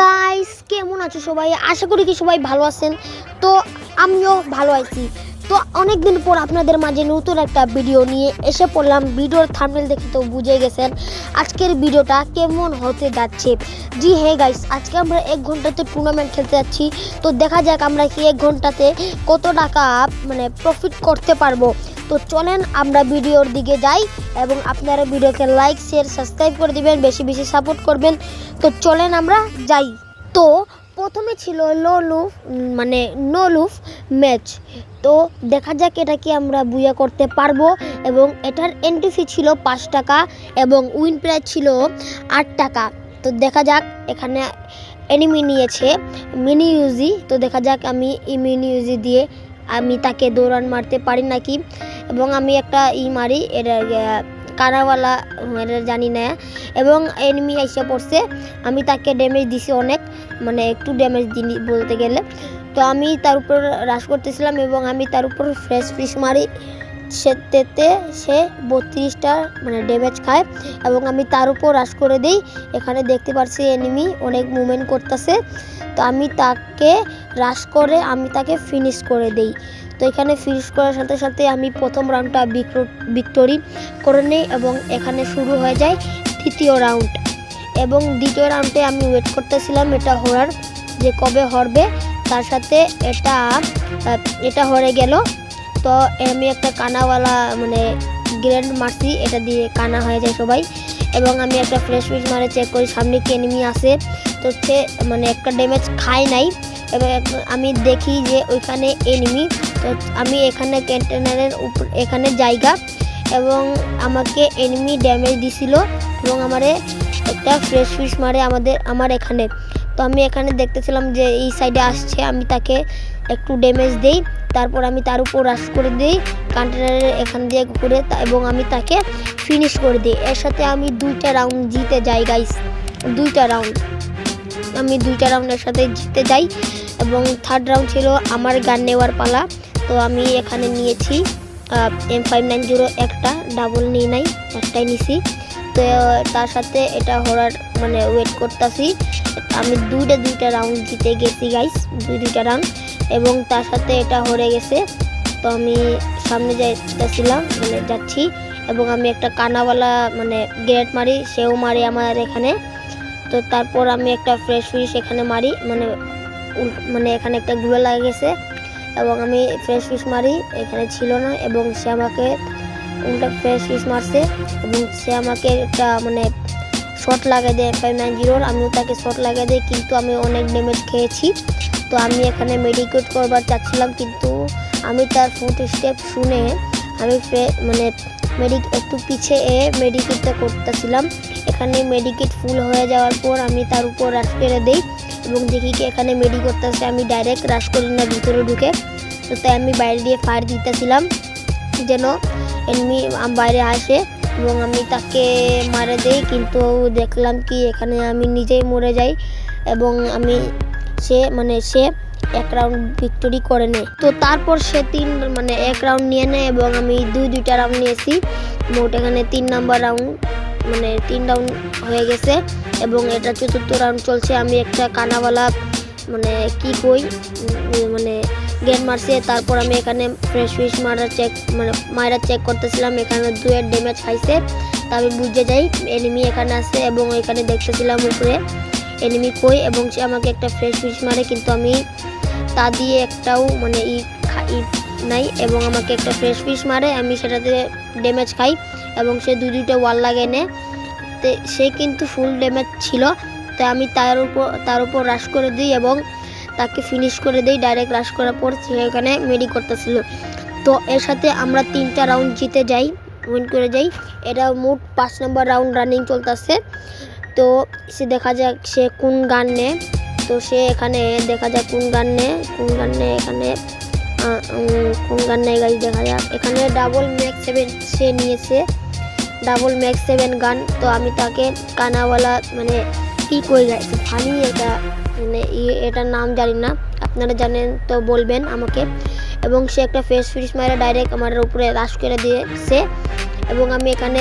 Guys, কেমন আছো সবাই? আশা করি কি সবাই ভালো আছেন। তো আমিও ভালো আছি। তো অনেকদিন পর আপনাদের মাঝে নতুন একটা ভিডিও নিয়ে এসে পড়লাম। ভিডিওর থাম্বনেল দেখে তো বুঝে গেছেন আজকের ভিডিওটা কেমন হতে যাচ্ছে। জি হ্যাঁ গাইস, আজকে আমরা 1 ঘন্টাতে টুর্নামেন্ট খেলতে যাচ্ছি। তো দেখা যাক আমরা কি 1 ঘন্টাতে কত টাকা প্রফিট করতে পারবো। তো চলেন আমরা ভিডিওর দিকে যাই এবং আপনারা ভিডিওকে লাইক শেয়ার সাবস্ক্রাইব করে দিবেন, বেশি বেশি সাপোর্ট করবেন। তো চলেন আমরা যাই। তো প্রথমে ছিল নো লুফ ম্যাচ। তো দেখা যাক এটা কি আমরা বুয়া করতে পারবো। এবং এটার এন্ট্রি ফি ছিল 5 টাকা এবং উইন প্রাইজ ছিল 8 টাকা। তো দেখা যাক, এখানে এনিমি নিয়েছে মিনি ইউজি। তো দেখা যাক আমি এই মিনি ইউজি দিয়ে আমি তাকে দৌড়ান মারতে পারি নাকি। এবং আমি একটা মারি, এটা কানাওয়ালা, এটা জানি না। এবং এনিমি এসে পড়ছে, আমি তাকে ড্যামেজ দিছি অনেক, একটু ড্যামেজ দিই বলতে গেলে। তো আমি তার উপর রাশ করতেছিলাম এবং আমি তার উপর ফ্রেশ ফিশ মারি, সে 32টা ড্যামেজ খায় এবং আমি তার উপর রাশ করে দিই। এখানে দেখতে পাচ্ছি এনিমি অনেক মুভমেন্ট করতেছে। তো আমি তাকে রাশ করে আমি তাকে ফিনিশ করে দেই। তো এখানে ফিনিশ করার সাথে সাথে আমি প্রথম রাউন্ডটা ভিক্টোরি করে নিই এবং এখানে শুরু হয়ে যায় দ্বিতীয় রাউন্ড। এবং দ্বিতীয় রাউন্ডে আমি ওয়েট করতেছিলাম এটা হওয়ার, যে কবে হরবে। তার সাথে এটা হরে গেল। তো আমি একটা কানাওয়ালা গ্র্যান্ড মারছি, এটা দিয়ে কানা হয়ে যায় সবাই। এবং আমি একটা ফ্রেশ ফিশ মারে চেক করি সামনে কি এনিমি আছে। তো সে একটা ড্যামেজ খায় নাই এবং আমি দেখি যে ওইখানে এনিমি। তো আমি এখানে কন্টেনারের উপর এখানে জায়গা এবং আমাকে এনিমি ড্যামেজ দিছিল এবং আমারে একটা ফ্রেশ ফিশ মারে আমার এখানে। তো আমি এখানে দেখতেছিলাম যে এই সাইডে আসছে, আমি তাকে একটু ড্যামেজ দেই, তারপর আমি তার উপর রাশ করে দিই কন্টেনারের এখান দিয়ে ঘুরে এবং আমি তাকে ফিনিশ করে দিই। এর সাথে আমি 2টা রাউন্ড জিতে যাই গাইস। 2টা রাউন্ড আমি 2টা রাউন্ডের সাথে জিতে যাই এবং থার্ড রাউন্ড ছিল আমার গান নেওয়ার পালা। তো আমি এখানে নিয়েছি M590, একটা ডাবল নিই নাই, একটাই নিছি। তো তার সাথে এটা হওয়ার ওয়েট করতেছি। আমি 2টা রাউন্ড জিতে গেছি গাইস, 2টা রাউন্ড এবং তার সাথে এটা হরে গেছে। তো আমি সামনে যাচ্ছি এবং আমি একটা কানাওয়ালা গ্রেড মারি, সেও মারি আমার এখানে। তো তারপর আমি একটা ফ্রেশ ফিশ এখানে মারি, এখানে একটা গুলো লাগে গেছে এবং আমি ফ্রেশ ফিশ মারি, এখানে ছিল না এবং সে আমাকে উল্টা ফ্রেশ ফিশ মারছে এবং সে আমাকে একটা শট লাগিয়ে দেয় M590। আমিও তাকে শট লাগিয়ে দিই, কিন্তু আমি অনেক ড্যামেজ খেয়েছি। তো আমি এখানে মেডিকেট করবার চাচ্ছিলাম, কিন্তু আমি তার ফুট স্টেপ শুনে আমি একটু পিছে মেডিকেটটা করতেছিলাম। এখানে মেডিকেট ফুল হয়ে যাওয়ার পর আমি তার উপর রাশ করে দিই এবং দেখি কি এখানে মেডি করতেছে। আমি ডাইরেক্ট রাশ করি না, ভিতরে ঢুকে। তো তাই আমি বাইরে দিয়ে ফায়ার দিতেছিলাম যেন এনিমি বাইরে আসে এবং আমি তাকে মারে দেই, কিন্তু দেখলাম কি এখানে আমি নিজেই মরে যাই এবং সে 1 রাউন্ড ভিক্টোরি করে নেয়। তো তারপর সে 1 রাউন্ড নিয়ে নেয় এবং আমি 2টা রাউন্ড নিয়েছি। মোট এখানে 3 নাম্বার রাউন্ড 3 রাউন্ড হয়ে গেছে এবং এটা 4র্থ রাউন্ড চলছে। আমি একটা কানাওয়ালা কি কই গেম মারছে। তারপর আমি এখানে ফ্রেশ ফিশ মারা চেক করতেছিলাম, এখানে 2 ড্যামেজ খাইছে। তা আমি বুঝে যাই এনিমি এখানে আছে এবং এখানে দেখতেছিলাম উপরে এনিমি কই এবং সে আমাকে একটা ফ্রেশ ফিশ মারে, কিন্তু আমি তা দিয়ে একটাও নাই এবং আমাকে একটা ফ্রেশ ফিশ মারে, আমি সেটাতে ড্যামেজ খাই এবং সে 2টা ওয়াল লাগে নেয়। তো সে কিন্তু ফুল ড্যামেজ ছিল। তো আমি তার উপর রাশ করে দিই এবং তাকে ফিনিশ করে দিই। ডাইরেক্ট রাশ করার পর সে এখানে মেডি করতেছিল। তো এর সাথে আমরা 3টা রাউন্ড জিতে যাই, উইন করে যাই। এটা মোট 5 নম্বর রাউন্ড রানিং চলতেছে। তো সে দেখা যাক সে কোন গান নেয়। তো সে এখানে দেখা যাক কোন গান নেয় এখানে কোন গান নেয় গাইজ। দেখা যাক এখানে ডাবল ম্যাক্স 7 সে নিয়েছে, ডাবল ম্যাক্স 7 গান। তো আমি তাকে কানাওয়ালা কি কই গাইজ, ফানি এটা এটার নাম জানি না, আপনারা জানেন তো বলবেন আমাকে। এবং সে একটা ফেস ফিশ মারে ডাইরেক্ট আমার উপরে রাশ করে দিয়েছে এবং আমি এখানে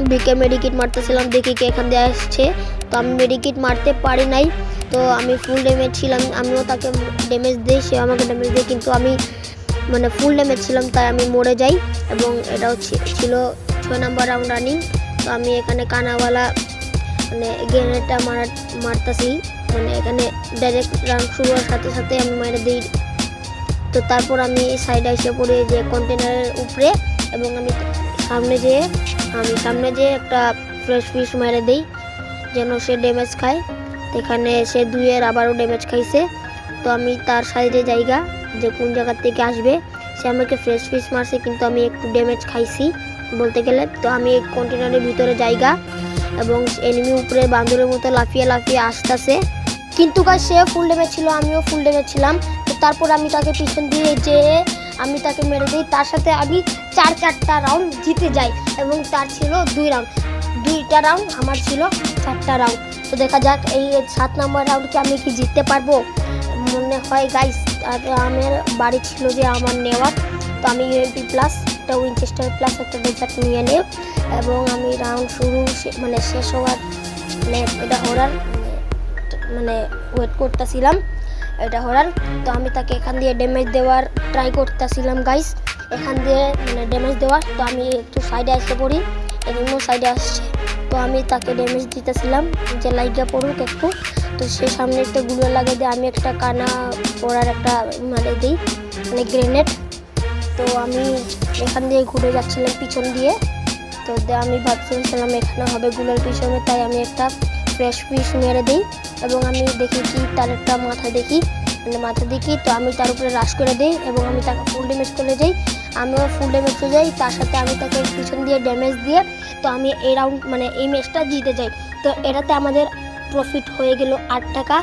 বিকে মেডিকিট মারতেছিলাম, দেখি কে এখান দিয়ে আসছে। তো আমি মেডিকিট মারতে পারি নাই, তো আমি ফুল ড্যামেজ ছিলাম। আমিও তাকে ড্যামেজ দিই, সে আমাকে ড্যামেজ দেয়, কিন্তু আমি মানে ফুল ড্যামেজ ছিলাম, তাই আমি মরে যাই। এবং এটাও ছিল 6 নম্বর রাউন্ড রানিং। তো আমি এখানে কানাওয়ালা মানে গ্রেনেডটা মারতাছি, মানে এখানে ডাইরেক্ট রাউন্ড শুরু হওয়ার সাথে সাথে আমি মেরে দিই। তো তারপর আমি সাইডে এসে পড়ি যে কন্টেনারের উপরে, এবং আমি সামনে যেয়ে একটা ফ্রেশ ফিশ মেরে দিই যেন সে ড্যামেজ খায়। এখানে সে 2-এর আবারও ড্যামেজ খাইছে। তো আমি তার সাইডে জায়গা যে কোন জায়গা থেকে আসবে, সে আমাকে ফ্রেশ ফিশ মারছে, কিন্তু আমি একটু ড্যামেজ খাইছি বলতে গেলে। তো আমি এই কন্টেনারের ভিতরে জায়গা, এবং এনিমি উপরে বান্দরের মতো লাফিয়ে লাফিয়ে আসতেছে, কিন্তু সে ফুল ড্যামেজ ছিল, আমিও ফুল ড্যামেজ ছিলাম। তো তারপর আমি তাকে পিছন দিয়ে যেয়ে আমি তাকে মেরে দিই। তার সাথে আমি 4টা রাউন্ড জিতে যাই, এবং তার ছিল 2টা রাউন্ড, আমার ছিল 4টা রাউন্ড। তো দেখা যাক এই 7 নম্বর রাউন্ডকে আমি কি জিততে পারবো। মনে হয় গাইস, আর আমার বাড়ি ছিল যে আমার নেওয়ার। তো আমি UMP প্লাস একটা উইনচেস্টার প্লাস একটা ডেজার্ট নিয়ে নেই, এবং আমি রাউন্ড শেষ হওয়ার এটা হরার মানে ওয়েট করতেছিলাম, এটা হরার। তো আমি তাকে এখান দিয়ে ড্যামেজ দেওয়ার ট্রাই করতেছিলাম গাইস, এখান দিয়ে ড্যামেজ দেওয়ার। তো আমি একটু সাইডে আসতে পড়ি, এমনিও সাইডে আসছে। তো আমি তাকে ড্যামেজ দিতেছিলাম যে লাইগা পড়ুক একটু। তো সে সামনে একটা গুলো লাগিয়ে দিয়ে আমি একটা কানা পড়ার একটা দিই গ্রেনেড। তো আমি এখান দিয়ে ঘুরে যাচ্ছিলাম পিছন দিয়ে। তো আমি ভাবছিলাম এখানে হবে গুলোর পিছনে, তাই আমি একটা ফ্রেশ ফিশ মেরে দিই, এবং আমি দেখি কি তার একটা মাথা দেখি। তো আমি তার উপরে রাশ করে দিই, এবং আমি তাকে ফুল ড্যামেজ করে যাই। আমিও ফুল ড্যামেজ হয়ে যাই, তার সাথে আমি তাকে পিছন দিয়ে ড্যামেজ দিয়ে। তো আমি এই রাউন্ড এই ম্যাচটা জিতে যাই। তো এটাতে আমাদের প্রফিট হয়ে গেল 8 টাকা,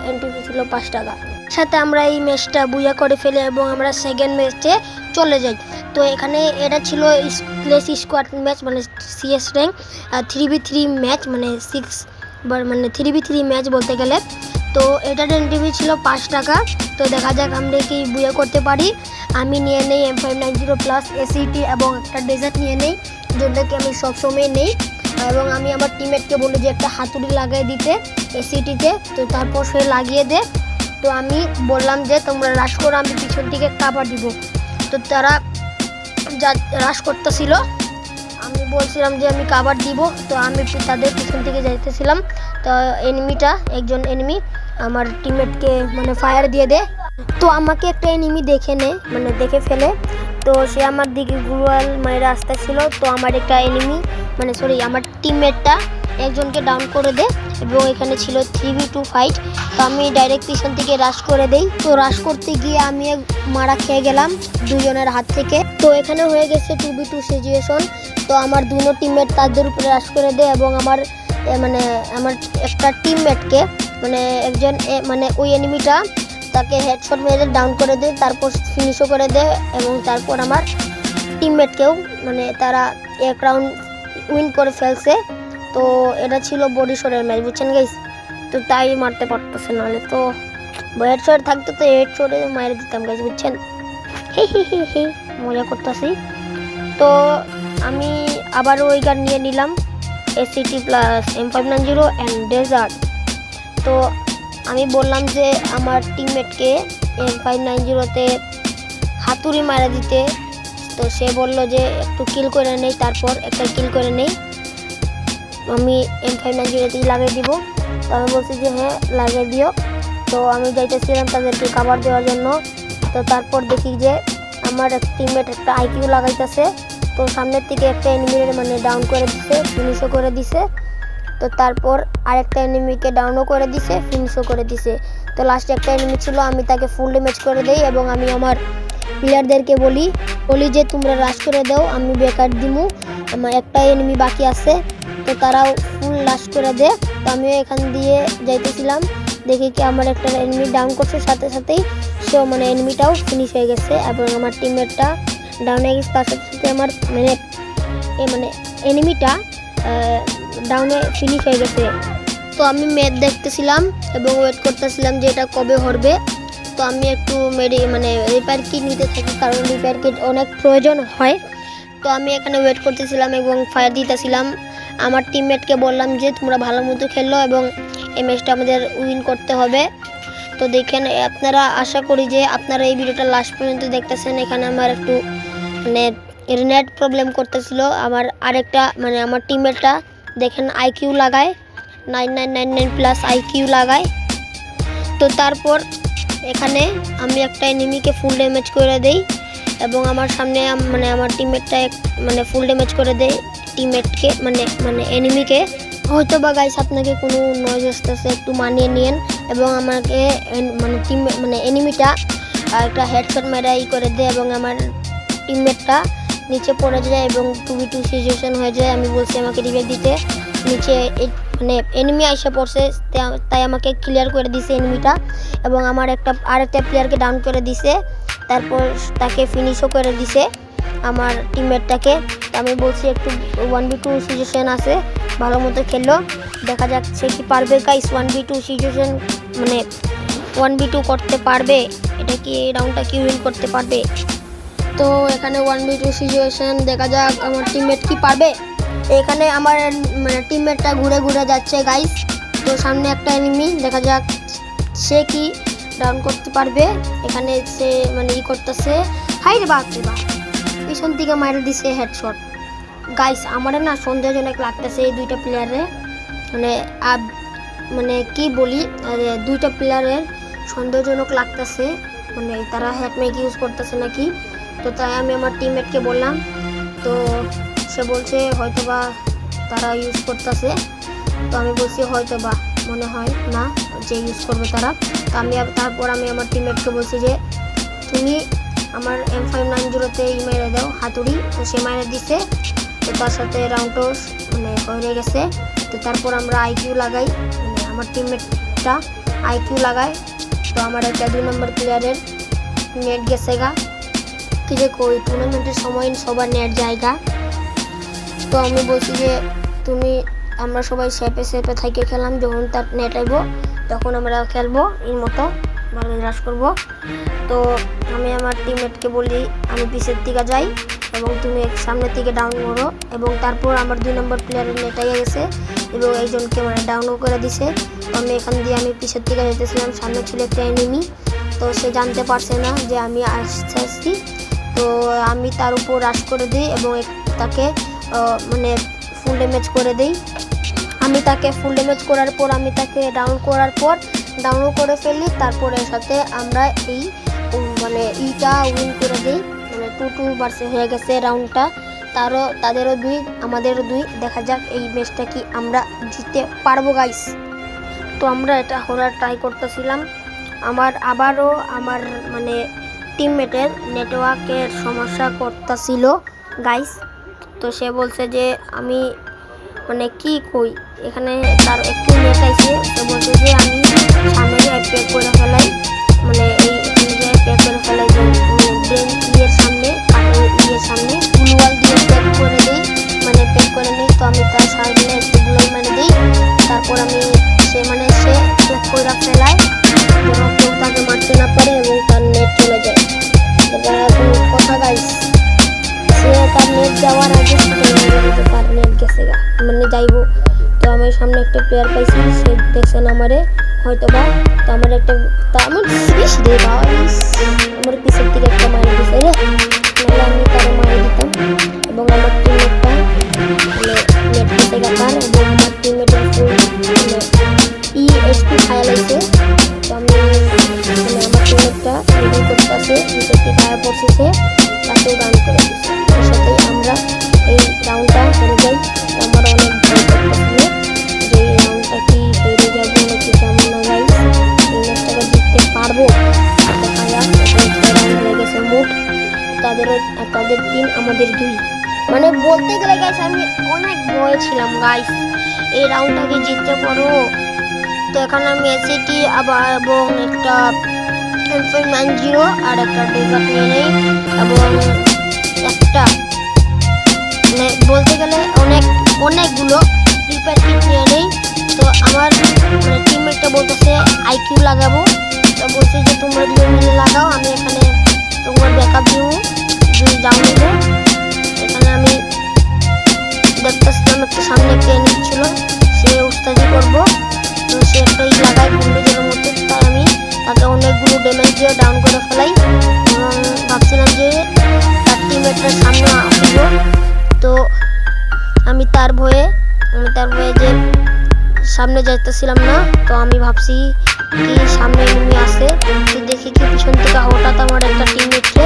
এন্ট্রি ছিল 5 টাকা। সাথে আমরা এই ম্যাচটা বুয়া করে ফেলি, এবং আমরা সেকেন্ড ম্যাচে চলে যাই। তো এখানে এটা ছিল place squad match, CS rank 3v3 match, 3v3 match বলতে গেলে। তো এটার এন্ট্রি ছিল 5 টাকা। তো দেখা যাক আমরা কি বুয়া করতে পারি। আমি নিয়ে নেই M590 প্লাস ACT, এবং একটা ডেজার্ট নিয়ে নেই, যেটাকে আমি সবসময় নেই। এবং আমি আমার টিমমেটকে বলি যে একটা হাতুড়ি লাগিয়ে দিতে ACTতে। তো তারপর সে লাগিয়ে দে। তো আমি বললাম যে তোমরা রাশ করো, আমি পিছন থেকে কাভার দিব। তো তারা যা রাশ করতেছিল, আমি বলছিলাম যে আমি কাভার দিব। তো আমি তাদের পিছন থেকে যাইতেছিলাম। তো একজন এনিমি আমার টিমমেটকে ফায়ার দিয়ে দেয়। তো আমাকে একটা এনিমি দেখে ফেলে। তো সে আমার দিকে গুলাল মাইরা আসতেছিল। তো আমার একটা এনিমি আমার টিমমেটটা একজনকে ডাউন করে দেয়, এবং এখানে ছিল 3v2 ফাইট। তো আমি ডাইরেক্ট পিছন থেকে রাশ করে দেই। তো রাশ করতে গিয়ে আমি মারা খেয়ে গেলাম 2 জনের হাত থেকে। তো এখানে হয়ে গেছে 2v2 সিচুয়েশন। তো আমার 2 টিমমেট তাদের উপরে রাশ করে দেয়, এবং আমার একটা টিমমেটকে একজন ওই এনিমিটা তাকে হেডশট মেরে ডাউন করে দেয়, তারপর ফিনিশও করে দেয়। এবং তারপর আমার টিমমেটকেও তারা 1 রাউন্ড উইন করে ফেলছে। তো এটা ছিল বডি শটের ম্যাচ, বুঝছেন গাইস। তো তাই মারতে পারতেছে, নাহলে তো হেডশট থাকতো তো হেডশটে মারে দিতাম গাইস, বুঝছেন। হি মজা করতেছি। তো আমি আবারও ওই গান নিয়ে নিলাম ACT plus M590 and dessert. তো আমি বললাম যে আমার টিমমেটকে M590তে হাতুড়ি মারা দিতে। তো সে বলল যে একটু কিল করে নেই, তারপর একটা কিল করে নেই, আমি M590তেই লাগিয়ে দিব। তো আমি বলছি যে হ্যাঁ লাগিয়ে দিও। তো আমি যাইতেছিলাম তাদেরকে কাভার দেওয়ার জন্য। তো তারপর দেখি যে আমার টিমমেট একটা IQ লাগাইতেছে। তো সামনের থেকে একটা এনিমি ডাউন করে দিছে, ফিনিশও করে দিছে। তো তারপর আরেকটা এনিমিকে ডাউনও করে দিছে, ফিনিশও করে দিছে। তো লাস্টে একটা এনিমি ছিল, আমি তাকে ফুল ড্যামেজ করে দেই, এবং আমি আমার প্লেয়ারদেরকে বলি যে তোমরা রাশ করে দাও, আমি বেকার দিমু, আমার একটা এনিমি বাকি আছে। তো তারাও ফুল রাশ করে দেয়। তো আমিও এখান দিয়ে যাইতেছিলাম, দেখি কি আমার একটা এনিমি ডাউন করছে, সাথে সাথেই সেও এনিমিটাও ফিনিশ হয়ে গেছে, এবং আমার টিমমেটটা ডাউন হয়ে গেছে। তার সাথে সাথে আমার এনিমিটা ডাউনে ফিনিশ হয়ে গেছে। তো আমি ম্যাচ দেখতেছিলাম এবং ওয়েট করতেছিলাম যে এটা কবে হবে। তো আমি একটু রিপেয়ার কিট নিতে থাকি, কারণ রিপেয়ার কিট অনেক প্রয়োজন হয়। তো আমি এখানে ওয়েট করতেছিলাম এবং ফায়ার দিতেছিলাম। আমার টিমমেটকে বললাম যে তোমরা ভালো মতো খেলো এবং এই ম্যাচটা আমাদের উইন করতে হবে। তো দেখেন আপনারা, আশা করি যে আপনারা এই ভিডিওটা লাস্ট পর্যন্ত দেখতেছেন। এখানে আমার একটু মানে নেট প্রবলেম করতেছিল। আমার আরেকটা মানে আমার টিমমেটটা দেখেন আইকিউ লাগায় 9999+ আইকিউ লাগায়। তো তারপর এখানে আমি একটা এনিমিকে ফুল ড্যামেজ করে দেই এবং আমার সামনে মানে আমার টিমমেটটা মানে ফুল ড্যামেজ করে দেয় টিমমেটকে মানে এনিমিকে। হয়তো বা গাইস আপনাকে কোনো নয়েজ আসতেছে, একটু মানিয়ে নিন। এবং আমাকে মানে এনিমিটা একটা হেডশট মেরে করে দেয় এবং আমার টিমমেটটা নিচে পড়ে যায় এবং 2v2 সিচুয়েশন হয়ে যায়। আমি বলছি আমাকে রিভাইভ দিতে, নিচে মানে এনিমি আইসা পড়ছে, তাই আমাকে ক্লিয়ার করে দিছে এনিমিটা এবং আমার আরেকটা প্লেয়ারকে ডাউন করে দিছে। তারপর তাকে ফিনিশও করে দিছে আমার টিমমেটটাকে। আমি বলছি একটু 1v2 সিচুয়েশন আছে, ভালো মতো খেললো, দেখা যাচ্ছে কি পারবে গাইস 1v2 সিচুয়েশন মানে 1v2 করতে পারবে, এটা কি এই রাউন্ডটা কি উইন করতে পারবে। তো এখানে 1v2 সিচুয়েশন দেখা যাক আমার টিমমেট কি পারবে। এখানে আমার মানে টিমমেটটা ঘুরে ঘুরে যাচ্ছে গাইস। তো সামনে একটা এনিমি, দেখা যাক সে কি ডাউন করতে পারবে। এখানে সে মানে করতেছে, হাই রে বাপ রে বাপ, পিছন থেকে মাইরে দিছে হেডশট। গাইস আমার না সন্দেহজনক লাগতেছে এই দুইটা প্লেয়ারে, মানে কি বলি, দুইটা প্লেয়ারের সন্দেহজনক লাগতেছে, মানে তারা হ্যাকমেক ইউজ করতেছে নাকি। তো তাই আমি আমার টিমমেটকে বললাম, তো সে বলছে হয়তোবা তারা ইউজ করতেছে। তো আমি বলছি হয়তোবা, মনে হয় না যে ইউজ করবে তারা। তো তারপর আমি আমার টিমমেটকে বলছি যে তুমি আমার M590-তে মেরে দাও হাতুড়ি। তো সে মেরে দিছে। তো তার সাথে রাউন্ডও মানে হয়ে গেছে। তো তারপর আমরা আইকিউ লাগাই, মানে আমার টিমমেটটা আইকিউ লাগায়। তো আমার একটা 2 নম্বর প্লেয়ারের নেট গেছে গা, কি যে কই টুর্নামেন্টের সময় সবার নেট জায়গা। তো আমি বলছি যে আমরা সবাই সেপে থাইকে খেলাম, যখন তার নেট আইব তখন আমরা খেলবো এর মতো ভালো রাশ করবো। তো আমি আমার টিমমেটকে বলি আমি পিছের দিকে যাই এবং তুমি সামনের দিকে ডাউন করো। এবং তারপর আমার 2 নম্বর প্লেয়ারের নেট আইয়া গেছে এবং একজনকে মানে ডাউনও করে দিছে। তো আমি এখান দিয়ে আমি পিছের দিকে যেতেছিলাম, সামনে ছিল একটা এনিমি। তো সে জানতে পারছে না যে আমি আসছি। তো আমি তার উপর রাশ করে দিই এবং তাকে মানে ফুল ড্যামেজ করে দিই। আমি তাকে ফুল ড্যামেজ করার পর আমি তাকে ডাউন করে ফেলি। তারপর এর সাথে আমরা এই মানে ইটা উইন করে দিই, মানে 2-2 ভার্সেস হয়ে গেছে রাউন্ডটা। তাদেরও 2 আমাদেরও 2। দেখা যাক এই ম্যাচটা কি আমরা জিততে পারবো গাইস। তো আমরা এটা হরার ট্রাই করতেছিলাম। আবারও আমার মানে টিমমেটের নেটওয়ার্কের সমস্যা করতেছিল গাইস। তো সে বলছে যে আমি মানে কি কই, এখানে তার একটু নেট আইছে। সে বলছে যে আমি সামনে প্যাক করে ফেলাই, মানে এই প্যাক করে ফেলাই যে ব্রেন ইয়ের সামনে গ্লুয়াল দিয়ে প্যাক করে দিই, মানে প্যাক করে নিই। তো আমি তার সামনে একটু গ্লুয়াল মেরে দিই। তারপর আমি সে প্যাক করে ফেলাই যেন কেউ তাকে মারতে না পারে এবং তার নেট চলে যায়। এটা কথা গাইস, সে তার নেট যাওয়ার আগে তার নেট গেছে গা, মানে যাইবো। তো আমার সামনে একটা প্লেয়ার পাইছি, সে দেখছেন আমারে হয়তো বা। তো আমার আমার পিছের দিকে একটা মারি দিছে রে, নাহলে আমি তারা মারি দিতাম। এবং আমার টিমমেটটা মানে নেট গেছে গা তার, এবং আমার টিমমেটের ফুল মানে ESP খায়া লাগছে। তো আমি মানে আমার টিমমেটটা রেডি করতে আছে, নিচের দিকে খায়া পড়ছে, সে তাকেও ডাউন করে দিচ্ছে। এর সাথেই আমরা এই রাউন্ডটা হেরে যাই। আমার অনেক ভয় করতেছিল যে এই রাউন্ডটা কি হেরে যাবো নাকি কেমন না গাইস, এই ম্যাচটাকে জিততে পারবো। দেখা যাক, রাউন্ড হয়ে গেছে মোট, তাদের 3 আমাদের 2। মানে বলতে গেলে গাইস আমি অনেক ভয় ছিলাম গাইস, এই রাউন্ডটাকে জিততে পারবো। তো এখানে আমি এসিটি আবার এবং একটা M590 আর একটা ডেজার্ট নিয়ে নেই এবং একটা মানে বলতে গেলে অনেকগুলো রিপেয়ার কিট নিয়ে নেই। তো আমার মানে টিমমেটটা বলতেছে আইকিউ লাগাবো। তো বলছে যে তোমরা 2 মিলে লাগাও, আমি এখানে তোমার ব্যাকআপ দিব, 2 ডাউন নেবো। এখানে দেখতেছিলাম একটা সামনে একটা এনিমি ছিল, সে উস্তাদি করবো, তো সে একটা লাগায় গুন্ডেজের মতো, তাই আমি তাকে অনেকগুলো ড্যামেজ দিয়ে ডাউন করে ফেলাই এবং ভাবছিলাম যে তার টিমমেটরা সামনে আসব। তো আমি তার ভয়ে যে সামনে যাইতেছিলাম না। তো আমি ভাবছি কি সামনে এনিমি আছে, তো দেখি কি পিছন থেকে হঠাৎ আমার একটা টিমমেটকে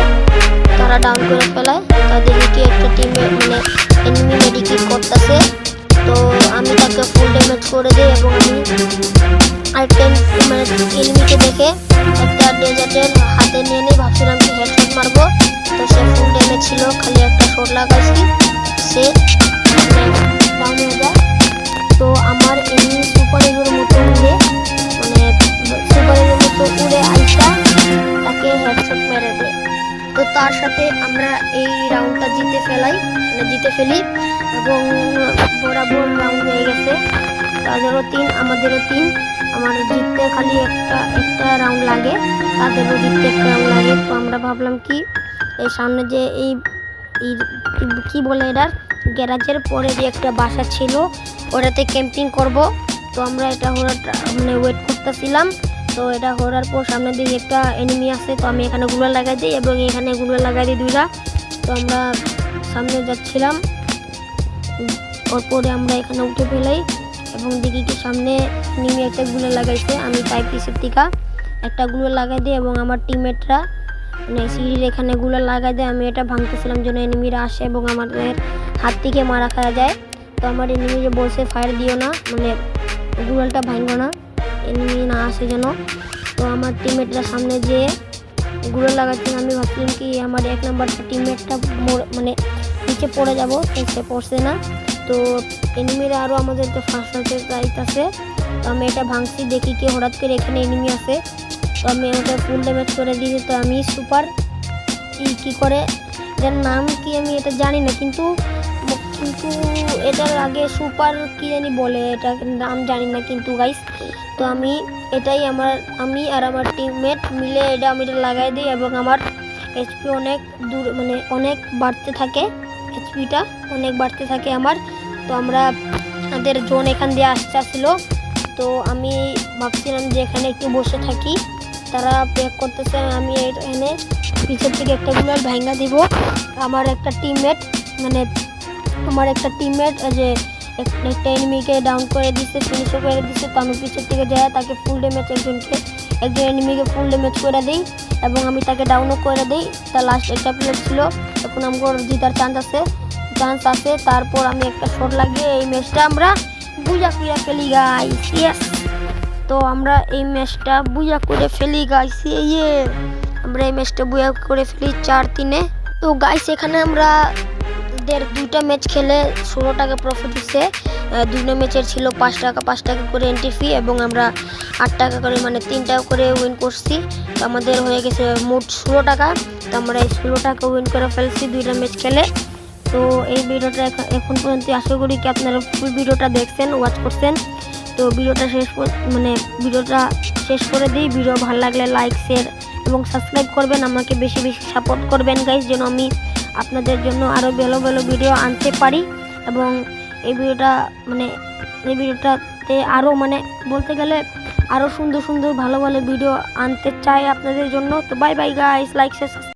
তারা ডাউন করে ফেলায়। তা দেখি কি একটা টিমমেট মানে এনিমি মেডিকেট করতেছে, তো আমি তাকে ফুল ড্যামেজ করে দিই এবং আমি আরেকটা মানে এনিমিকে দেখে একটা ডেজার্টের হাতে নিয়ে নিই, ভাবছিলাম কি হেডশট মারবো, তো সে ফুল ড্যামেজ ছিল, খালি একটা শট লাগাইছি, সে ডাউন হয়ে যায়। তো আমার এমনি সুপার হিরোর মতো উড়ে মানে সুপার হিরোর মতো উড়ে আইসা তাকে হেডশট মেরে দেয়। তো তার সাথে আমরা এই রাউন্ডটা জিতে ফেলি এবং বরাবর রাউন্ড হয়ে গেছে, তাদেরও 3 আমাদেরও 3। আমার জিততে খালি একটা রাউন্ড লাগে, তাদেরও জিততে একটা রাউন্ড লাগে। তো আমরা ভাবলাম কি এই সামনে যে এই কি বলে এটার গ্যারাজের পরে যে একটা বাসা ছিল ওটাতে ক্যাম্পিং করব। তো আমরা এটা মানে ওয়েট করতেছিলাম। তো এটা হওয়ার পর সামনে দিকে একটা এনিমি আছে, তো আমি এখানে গুলো লাগাই দিই এবং এখানে গুলো লাগাই দিই 2টা। তো আমরা সামনে যাচ্ছিলাম, ওরপরে আমরা এখানে উঠে ফেলাই এবং দেখি কি সামনে এনিমি একটা গুলো লাগাইছে। আমি টাইপ পিসের থেকে একটা গুলো লাগাই দিই এবং আমার টিমমেটরা মানে সিঁড়ির এখানে গুলো লাগাই দেয়। আমি এটা ভাঙতেছিলাম যেন এনিমিরা আসে এবং আমাদের হাত থেকে মারা খাওয়া যায়। তো আমার এনিমি যে বলছে ফায়ার দিও না, মানে গুগলটা ভাঙবো না, এনিমি না আসে যেন। তো আমার টিমমেটরা সামনে যেয়ে গুলো লাগাচ্ছিল, আমি ভাবছিলাম কি আমার 1 নাম্বার টিমমেটটা মানে নিচে পড়ে যাব, সে পড়ছে না। তো এনিমিরা আরও আমাদেরকে ফার্স্ট হাতে যাইতেছে। তো আমি এটা ভাঙছি, দেখি কি হঠাৎ করে এখানে এনিমি আছে, তো আমি ওটা ফুল ড্যামেজ করে দিয়েছি। তো আমি সুপার কি করে এটার নাম কি আমি এটা জানি না, কিন্তু এটার আগে সুপার কি জানি বলে, এটা নাম জানি না কিন্তু গাইস। তো আমি আর আমার টিমমেট মিলে আমি এটা লাগাই দিই এবং আমার এইচপি অনেক দূর মানে অনেক বাড়তে থাকে, এইচপিটা অনেক বাড়তে থাকে আমার। তো আমাদের জোন এখান দিয়ে আসছিল, তো আমি ভাবছিলাম যে এখানে একটু বসে থাকি, তারা প্যাক করতেছে, আমি এখানে পিছের থেকে একটা গুলাল ভাঙ্গা দিব। আমার একটা টিমমেট যে একটা এনিমিকে ডাউন করে দিচ্ছে, ফিনিশও করে দিচ্ছে। তো আমি পিছের থেকে যাই তাকে ফুল ড্যামেজ একজন এনিমিকে ফুল ড্যামেজ করে দিই এবং আমি তাকে ডাউনও করে দিই। তার লাস্ট একটা প্লেয়ার ছিল, এখন আমার জিতার চান্স আছে। তারপর আমি একটা শট লাগিয়ে এই ম্যাচটা আমরা বুঝা করে ফেলি গাইস। ইয়েস, তো আমরা এই ম্যাচটা বুঝা করে ফেলি গাইস। আমরা এই ম্যাচটা বুঝা করে ফেলি 4-3-এ। তো গাইস এখানে আমরা 2টা ম্যাচ খেলে 16 টাকা প্রফিট হচ্ছে। 2টা ম্যাচের ছিল 5 টাকা করে এন্ট্রি ফি এবং আমরা 8 টাকা করে মানে 3 টাকা করে উইন করছি। তো আমাদের হয়ে গেছে মোট 16 টাকা। তো আমরা এই 16 টাকা উইন করে ফেলছি 2টা ম্যাচ খেলে। তো এই ভিডিওটা এখন পর্যন্ত আশা করি কি আপনারা ফুল ভিডিওটা দেখছেন, ওয়াচ করছেন। তো ভিডিওটা শেষ করে দিই। ভিডিও ভালো লাগলে লাইক, শেয়ার এবং সাবস্ক্রাইব করবেন, আমাকে বেশি সাপোর্ট করবেন গাইস, যেন আমি আপনাদের জন্য আরও ভালো ভিডিও আনতে পারি। এবং এই ভিডিওটাতে আরও মানে বলতে গেলে আরও সুন্দর ভালো ভিডিও আনতে চাই আপনাদের জন্য। তো বাই গাইস, লাইক শেয়ার।